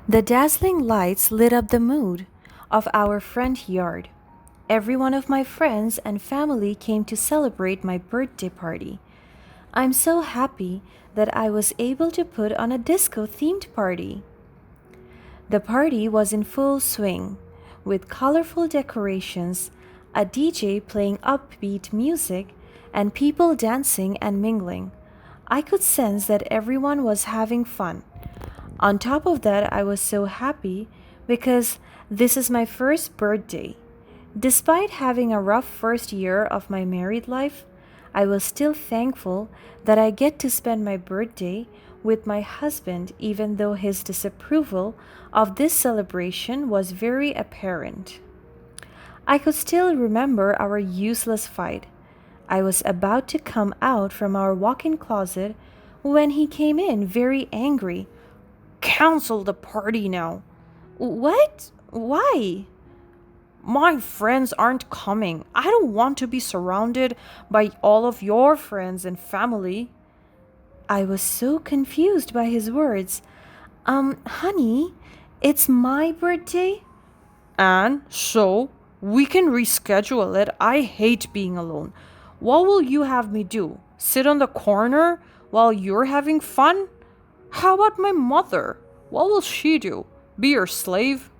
The dazzling lights lit up the mood of our front yard. Every one of my friends and family came to celebrate my birthday party. I'm so happy that I was able to put on a disco themed party. The party was in full swing, with colorful decorations, a DJ playing upbeat music, and people dancing and mingling. I could sense that everyone was having fun. On top of that, I was so happy because this is my first birthday. Despite having a rough first year of my married life, I was still thankful that I get to spend my birthday with my husband, even though his disapproval of this celebration was very apparent. I could still remember our useless fight. I was about to come out from our walk in closet when he came in very angry. Cancel the party now. What? Why? My friends aren't coming. I don't want to be surrounded by all of your friends and family. I was so confused by his words. Honey, it's my birthday? And so we can reschedule it. I hate being alone. What will you have me do? Sit on the corner while you're having fun? How about my mother? What will she do? Be your slave?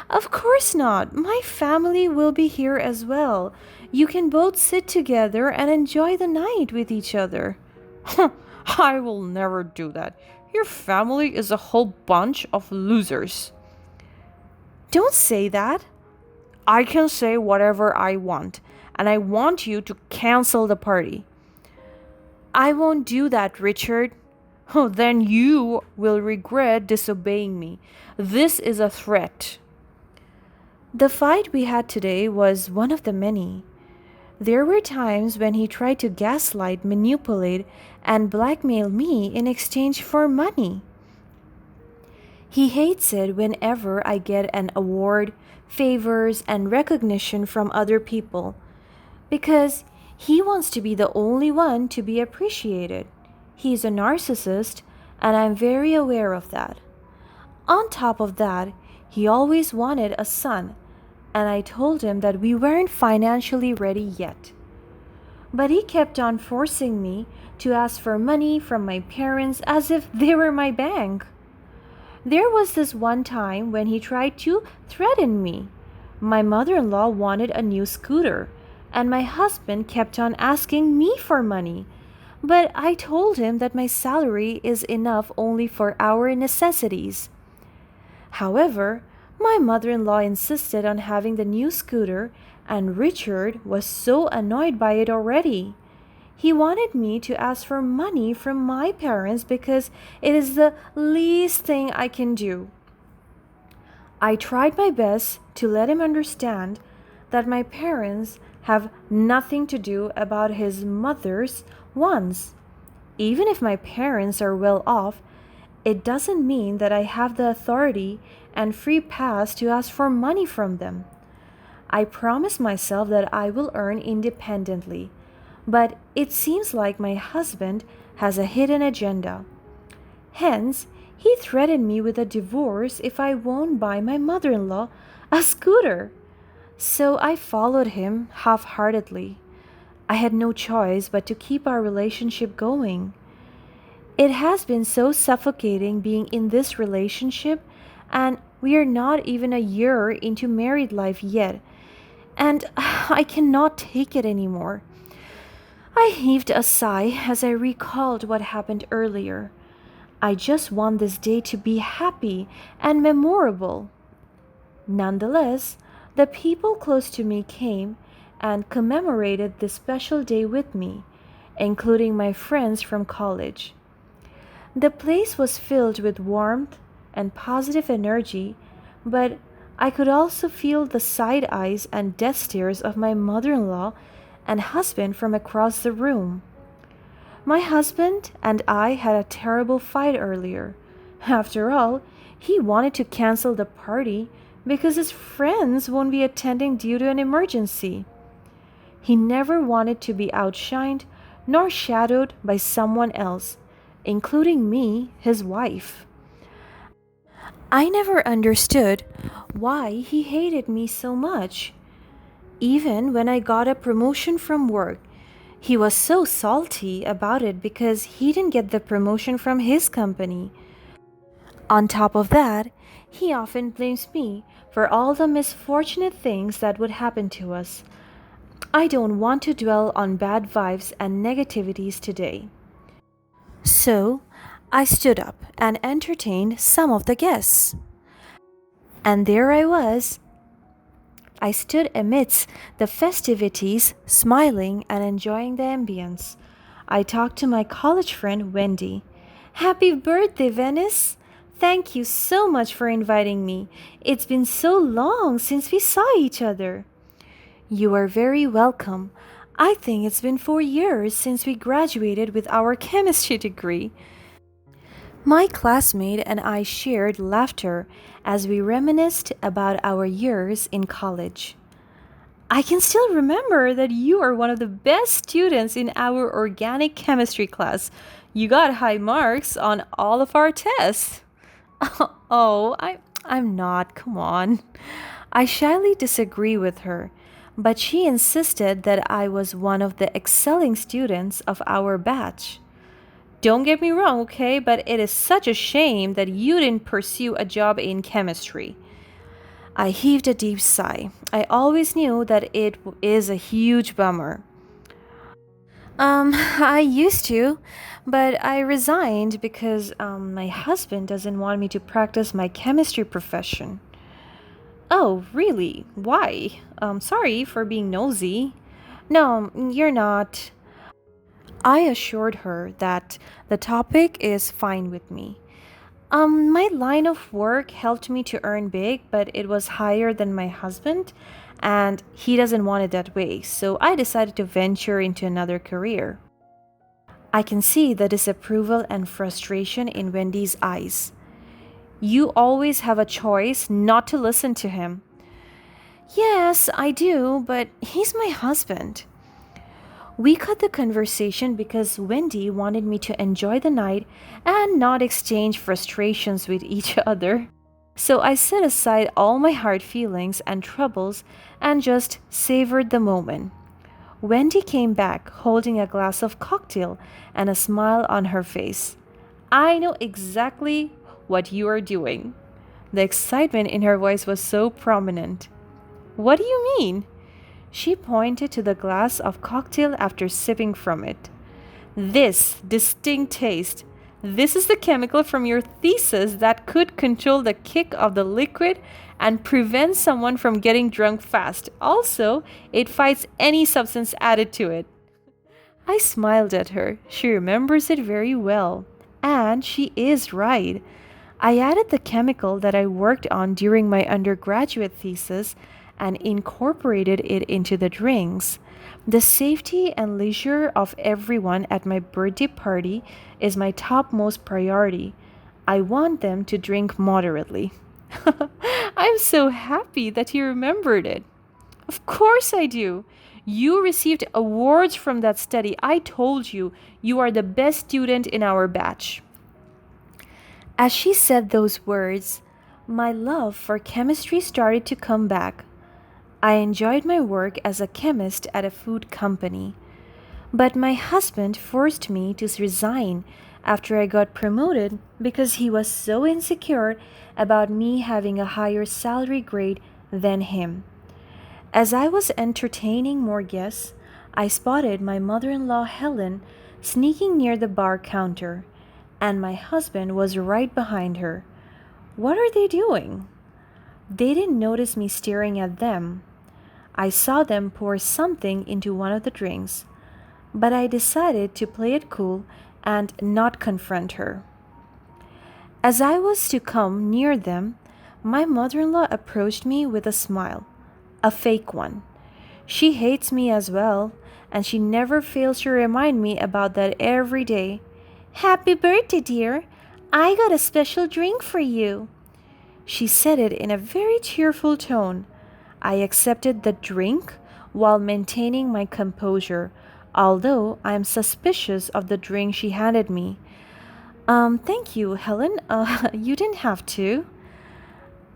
Of course not. My family will be here as well. You can both sit together and enjoy the night with each other. I will never do that. Your family is a whole bunch of losers. Don't say that. I can say whatever I want, and I want you to cancel the party. I won't do that, Richard. Oh, then you will regret disobeying me. This is a threat. The fight we had today was one of the many. There were times when he tried to gaslight, manipulate, and blackmail me in exchange for money. He hates it whenever I get an award, favors, and recognition from other people because he wants to be the only one to be appreciated. He's a narcissist, and I'm very aware of that. On top of that, he always wanted a son, and I told him that we weren't financially ready yet. But he kept on forcing me to ask for money from my parents as if they were my bank. There was this one time when he tried to threaten me. My mother in law wanted a new scooter, and my husband kept on asking me for money. But I told him that my salary is enough only for our necessities. However, my mother in law insisted on having the new scooter, and Richard was so annoyed by it already. He wanted me to ask for money from my parents because it is the least thing I can do. I tried my best to let him understand that my parents have nothing to do about his mother's wants. Even if my parents are well off, it doesn't mean that I have the authority and free pass to ask for money from them. I promise myself that I will earn independently, but it seems like my husband has a hidden agenda. Hence, he threatened me with a divorce if I won't buy my mother in law a scooter. So I followed him half heartedly. I had no choice but to keep our relationship going. It has been so suffocating being in this relationship, and we are not even a year into married life yet, and I cannot take it anymore. I heaved a sigh as I recalled what happened earlier. I just want this day to be happy and memorable. Nonetheless, the people close to me came and commemorated this special day with me, including my friends from college. The place was filled with warmth and positive energy, but I could also feel the side eyes and death stares of my mother in law and husband from across the room. My husband and I had a terrible fight earlier. After all, he wanted to cancel the party because his friends won't be attending due to an emergency. He never wanted to be outshined nor shadowed by someone else, including me, his wife. I never understood why he hated me so much. Even when I got a promotion from work, he was so salty about it because he didn't get the promotion from his company. On top of that, he often blames me for all the misfortunate things that would happen to us. I don't want to dwell on bad vibes and negativities today. So, I stood up and entertained some of the guests. And there I was. I stood amidst the festivities, smiling and enjoying the ambience. I talked to my college friend Wendy. Happy birthday, Venice! Thank you so much for inviting me. It's been so long since we saw each other. You are very welcome. I think it's been 4 years since we graduated with our chemistry degree. My classmate and I shared laughter as we reminisced about our years in college. I can still remember that you are one of the best students in our organic chemistry class. You got high marks on all of our tests. I'm not. Come on. I shyly disagree with her, but she insisted that I was one of the excelling students of our batch. Don't get me wrong, okay, but it is such a shame that you didn't pursue a job in chemistry. I heaved a deep sigh. I always knew that is a huge bummer. I used to, but I resigned because my husband doesn't want me to practice my chemistry profession. Oh, really? Why? Sorry for being nosy. No, you're not. I assured her that the topic is fine with me. My line of work helped me to earn big, but it was higher than my husband, and he doesn't want it that way, so I decided to venture into another career. I can see the disapproval and frustration in Wendy's eyes. You always have a choice not to listen to him. Yes, I do, but he's my husband. We cut the conversation because Wendy wanted me to enjoy the night and not exchange frustrations with each other. So I set aside all my hard feelings and troubles and just savored the moment. Wendy came back holding a glass of cocktail and a smile on her face. I know exactly what you are doing. The excitement in her voice was so prominent. What do you mean? She pointed to the glass of cocktail after sipping from it. This distinct taste. This is the chemical from your thesis that could control the kick of the liquid and prevent someone from getting drunk fast. Also, it fights any substance added to it. I smiled at her. She remembers it very well. And she is right. I added the chemical that I worked on during my undergraduate thesis and incorporated it into the drinks. The safety and leisure of everyone at my birthday party is my topmost priority. I want them to drink moderately. I'm so happy that you remembered it. Of course I do. You received awards from that study. I told you, you are the best student in our batch. As she said those words, my love for chemistry started to come back. I enjoyed my work as a chemist at a food company. But my husband forced me to resign after I got promoted because he was so insecure about me having a higher salary grade than him. As I was entertaining more guests, I spotted my mother in law Helen sneaking near the bar counter, and my husband was right behind her. What are they doing? They didn't notice me staring at them. I saw them pour something into one of the drinks, but I decided to play it cool and not confront her. As I was to come near them, my mother in law approached me with a smile, a fake one. She hates me as well, and she never fails to remind me about that every day. Happy birthday, dear! I got a special drink for you. She said it in a very cheerful tone. I accepted the drink while maintaining my composure, although I am suspicious of the drink she handed me. Thank you, Helen. You didn't have to.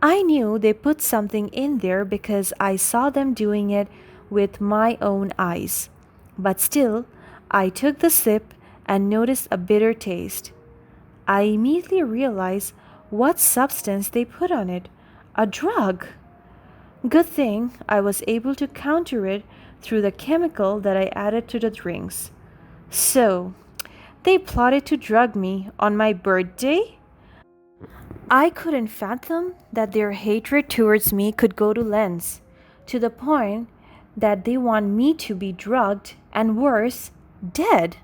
I knew they put something in there because I saw them doing it with my own eyes. But still, I took the sip and noticed a bitter taste. I immediately realized what substance they put on it, a drug. Good thing I was able to counter it through the chemical that I added to the drinks. So, they plotted to drug me on my birthday? I couldn't fathom that their hatred towards me could go to lengths, to the point that they want me to be drugged and worse, dead.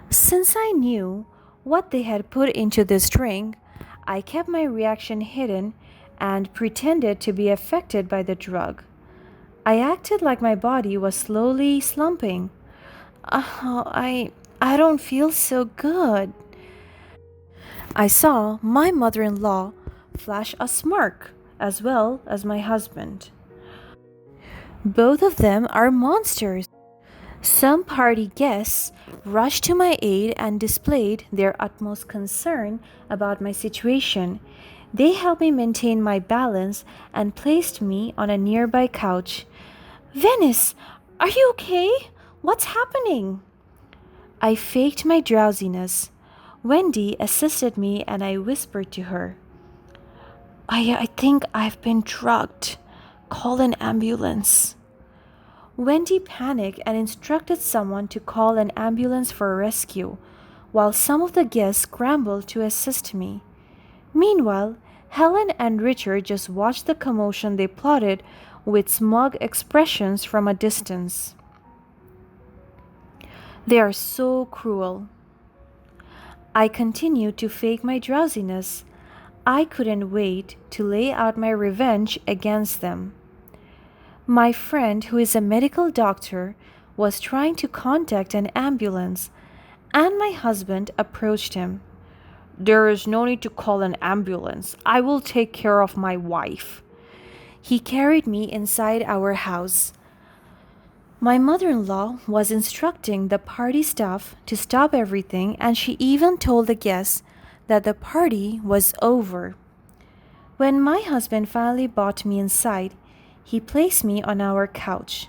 Since I knew what they had put into this drink, I kept my reaction hidden and pretended to be affected by the drug. I acted like my body was slowly slumping. I don't feel so good. I saw my mother-in-law flash a smirk as well as my husband. Both of them are monsters. Some party guests rushed to my aid and displayed their utmost concern about my situation. They helped me maintain my balance and placed me on a nearby couch. Venice, are you okay? What's happening? I faked my drowsiness. Wendy assisted me and I whispered to her, I think I've been drugged. Call an ambulance. Wendy panicked and instructed someone to call an ambulance for rescue, while some of the guests scrambled to assist me. Meanwhile, Helen and Richard just watched the commotion they plotted with smug expressions from a distance. They are so cruel. I continued to fake my drowsiness. I couldn't wait to lay out my revenge against them. My friend, who is a medical doctor, was trying to contact an ambulance, and my husband approached him. There is no need to call an ambulance. I will take care of my wife. He carried me inside our house. My mother-in-law was instructing the party staff to stop everything, and she even told the guests that the party was over. When my husband finally brought me inside, he placed me on our couch.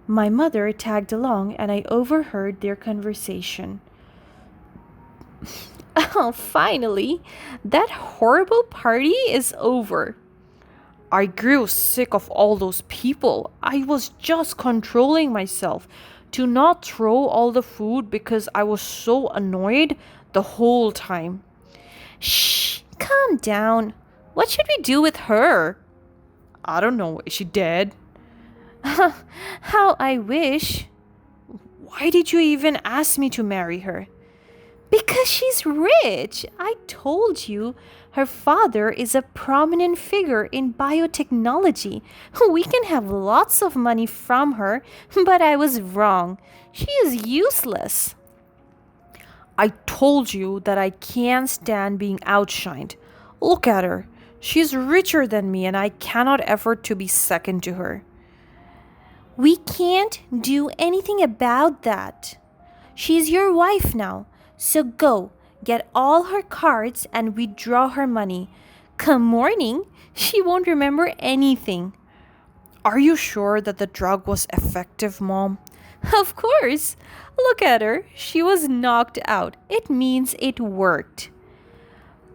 My mother tagged along and I overheard their conversation. Oh, finally, that horrible party is over. I grew sick of all those people. I was just controlling myself to not throw all the food because I was so annoyed the whole time. Shh, calm down. What should we do with her? I don't know. Is she dead? How I wish. Why did you even ask me to marry her? Because she's rich. I told you her father is a prominent figure in biotechnology. We can have lots of money from her, but I was wrong. She is useless. I told you that I can't stand being outshined. Look at her. She's richer than me and I cannot afford to be second to her. We can't do anything about that. She's your wife now. So go, get all her cards and withdraw her money. Come morning, she won't remember anything. Are you sure that the drug was effective, Mom? Of course. Look at her. She was knocked out. It means it worked.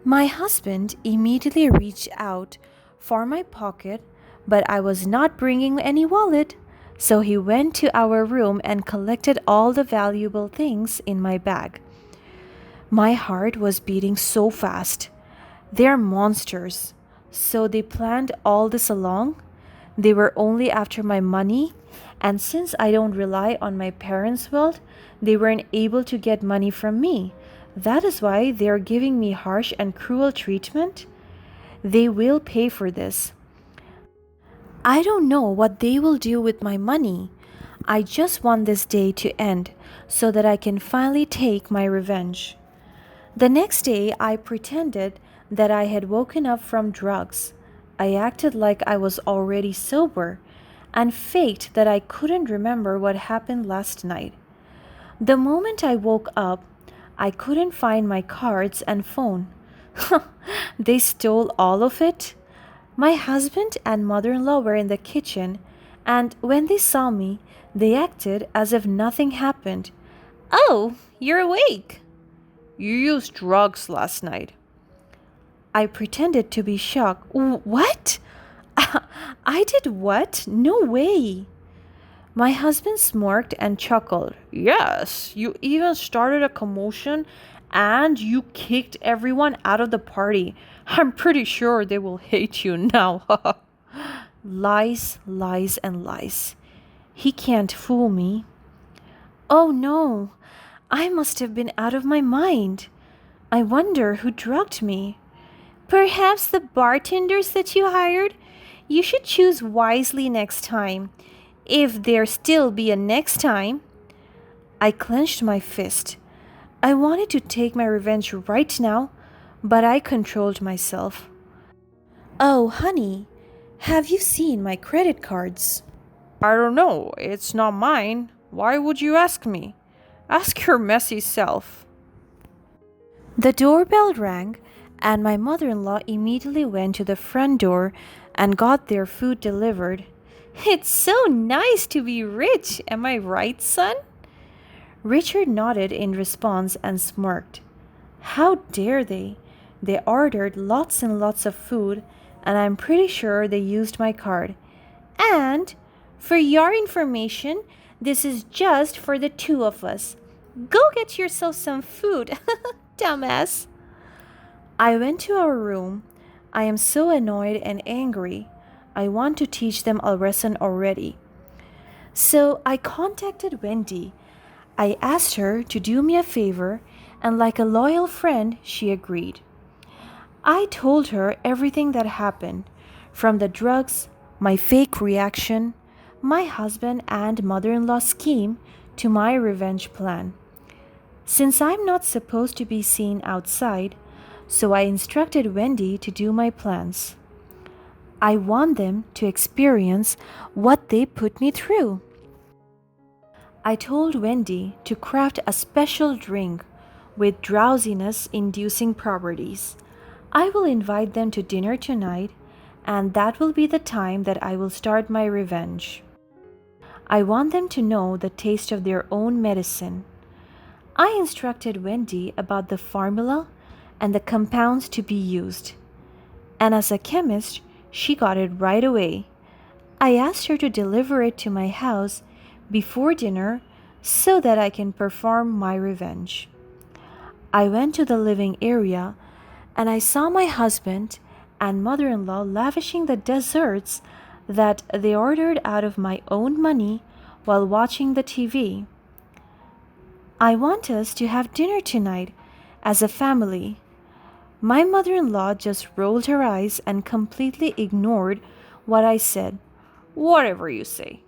My husband immediately reached out for my pocket, but I was not bringing any wallet. So he went to our room and collected all the valuable things in my bag. My heart was beating so fast. They're monsters. So they planned all this along? They were only after my money? And since I don't rely on my parents' wealth, they weren't able to get money from me. That is why they are giving me harsh and cruel treatment? They will pay for this. I don't know what they will do with my money. I just want this day to end so that I can finally take my revenge. The next day, I pretended that I had woken up from drugs. I acted like I was already sober and faked that I couldn't remember what happened last night. The moment I woke up, I couldn't find my cards and phone. They stole all of it? My husband and mother in law were in the kitchen, and when they saw me, they acted as if nothing happened. Oh, you're awake. You used drugs last night. I pretended to be shocked. What? I did what? No way. My husband smirked and chuckled. Yes, you even started a commotion and you kicked everyone out of the party. I'm pretty sure they will hate you now. Lies, lies, and lies. He can't fool me. Oh no, I must have been out of my mind. I wonder who drugged me. Perhaps the bartenders that you hired? You should choose wisely next time. If there still be a next time. I clenched my fist. I wanted to take my revenge right now, but I controlled myself. Oh, honey, have you seen my credit cards? I don't know. It's not mine. Why would you ask me? Ask your messy self. The doorbell rang, and my mother in law immediately went to the front door and got their food delivered. It's so nice to be rich, am I right, son? Richard nodded in response and smirked. How dare they? They ordered lots and lots of food, and I'm pretty sure they used my card. And, for your information, this is just for the two of us. Go get yourself some food, dumbass. I went to our room. I am so annoyed and angry. I want to teach them a lesson already. So I contacted Wendy. I asked her to do me a favor, and like a loyal friend, she agreed. I told her everything that happened, from the drugs, my fake reaction, my husband and mother-in-law scheme, to my revenge plan. Since I'm not supposed to be seen outside, so I instructed Wendy to do my plans. I want them to experience what they put me through. I told Wendy to craft a special drink with drowsiness inducing properties. I will invite them to dinner tonight, and that will be the time that I will start my revenge. I want them to know the taste of their own medicine. I instructed Wendy about the formula and the compounds to be used. And as a chemist, she got it right away. I asked her to deliver it to my house before dinner so that I can perform my revenge. I went to the living area and I saw my husband and mother-in-law lavishing the desserts that they ordered out of my own money while watching the TV. I want us to have dinner tonight as a family. My mother-in-law just rolled her eyes and completely ignored what I said. Whatever you say.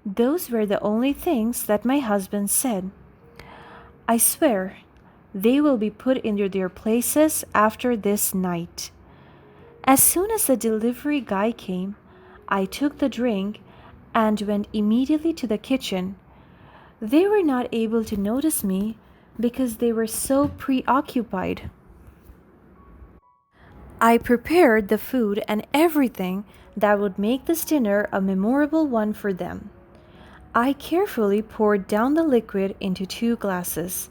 Those were the only things that my husband said. I swear, they will be put into their places after this night. As soon as the delivery guy came, I took the drink and went immediately to the kitchen. They were not able to notice me because they were so preoccupied. I prepared the food and everything that would make this dinner a memorable one for them. I carefully poured down the liquid into 2 glasses.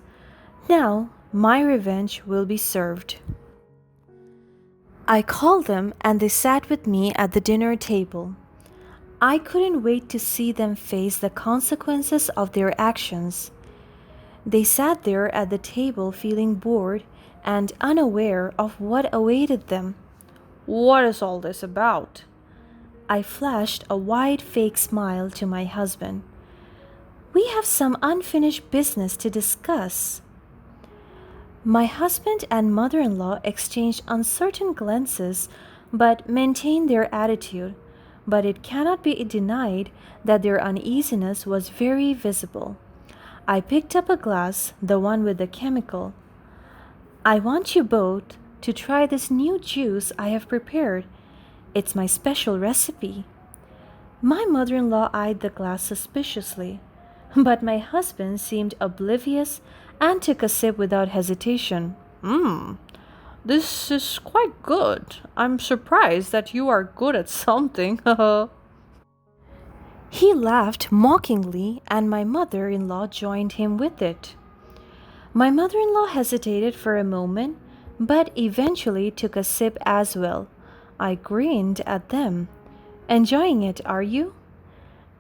Now, my revenge will be served. I called them and they sat with me at the dinner table. I couldn't wait to see them face the consequences of their actions. They sat there at the table feeling bored and unaware of what awaited them. What is all this about? I flashed a wide fake smile to my husband. We have some unfinished business to discuss. My husband and mother-in-law exchanged uncertain glances but maintained their attitude, but it cannot be denied that their uneasiness was very visible. I picked up a glass, the one with the chemical. I want you both to try this new juice I have prepared. It's my special recipe. My mother-in-law eyed the glass suspiciously, but my husband seemed oblivious and took a sip without hesitation. This is quite good. I'm surprised that you are good at something. He laughed mockingly, and my mother in law joined him with it. My mother in law hesitated for a moment, but eventually took a sip as well. I grinned at them. Enjoying it, are you?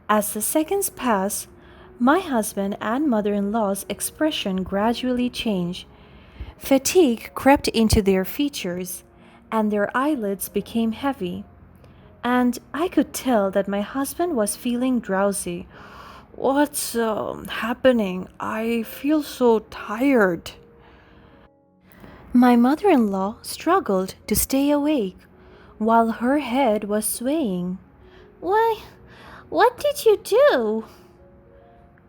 As the seconds passed, my husband and mother in law's expression gradually changed. Fatigue crept into their features, and their eyelids became heavy. And I could tell that my husband was feeling drowsy. What's happening? I feel so tired. My mother in law struggled to stay awake while her head was swaying. Why, what did you do?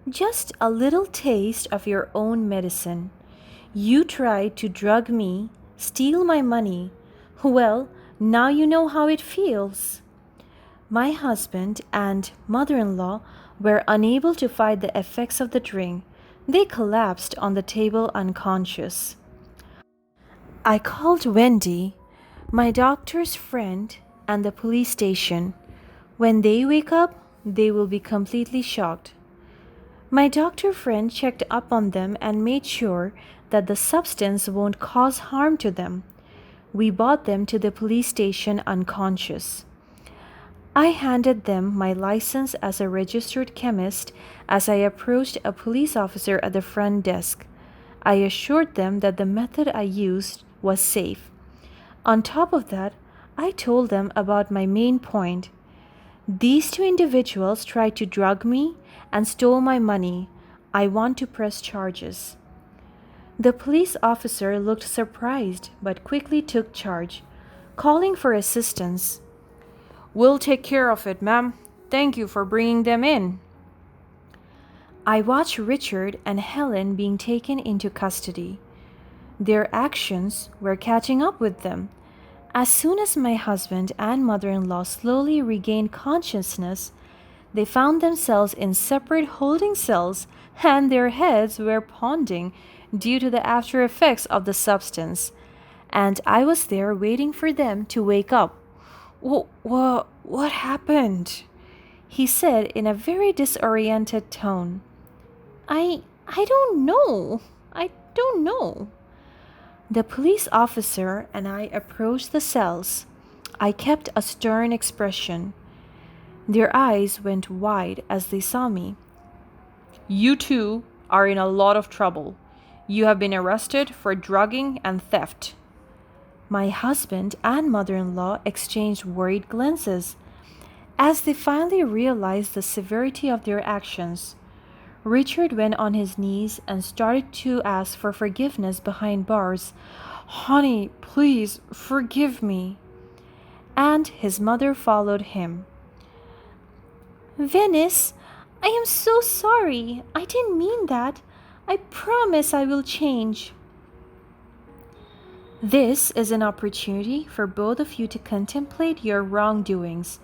Just a little taste of your own medicine. You tried to drug me, steal my money. Well, now you know how it feels. My husband and mother in law were unable to fight the effects of the drink. They collapsed on the table unconscious. I called Wendy, my doctor's friend, and the police station. When they wake up, they will be completely shocked. My doctor friend checked up on them and made sure that the substance won't cause harm to them. We brought them to the police station unconscious. I handed them my license as a registered chemist as I approached a police officer at the front desk. I assured them that the method I used was safe. On top of that, I told them about my main point. These two individuals tried to drug me and stole my money. I want to press charges. The police officer looked surprised but quickly took charge, calling for assistance. We'll take care of it, ma'am. Thank you for bringing them in. I watched Richard and Helen being taken into custody. Their actions were catching up with them. As soon as my husband and mother in law slowly regained consciousness, they found themselves in separate holding cells and their heads were pounding due to the after effects of the substance. And I was there waiting for them to wake up. What happened? He said in a very disoriented tone. I don't know. I don't know. The police officer and I approached the cells. I kept a stern expression. Their eyes went wide as they saw me. You two are in a lot of trouble. You have been arrested for drugging and theft. My husband and mother in law exchanged worried glances as they finally realized the severity of their actions. Richard went on his knees and started to ask for forgiveness behind bars. Honey, please forgive me. And his mother followed him. Venice, I am so sorry. I didn't mean that. I promise I will change. This is an opportunity for both of you to contemplate your wrongdoings.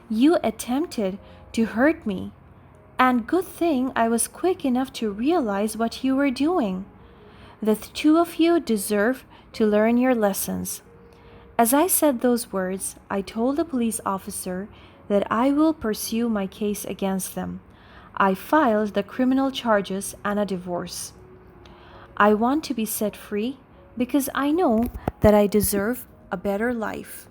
You attempted to hurt me, and good thing I was quick enough to realize what you were doing. The two of you deserve to learn your lessons. As I said those words, I told the police officer that I will pursue my case against them. I filed the criminal charges and a divorce. I want to be set free because I know that I deserve a better life.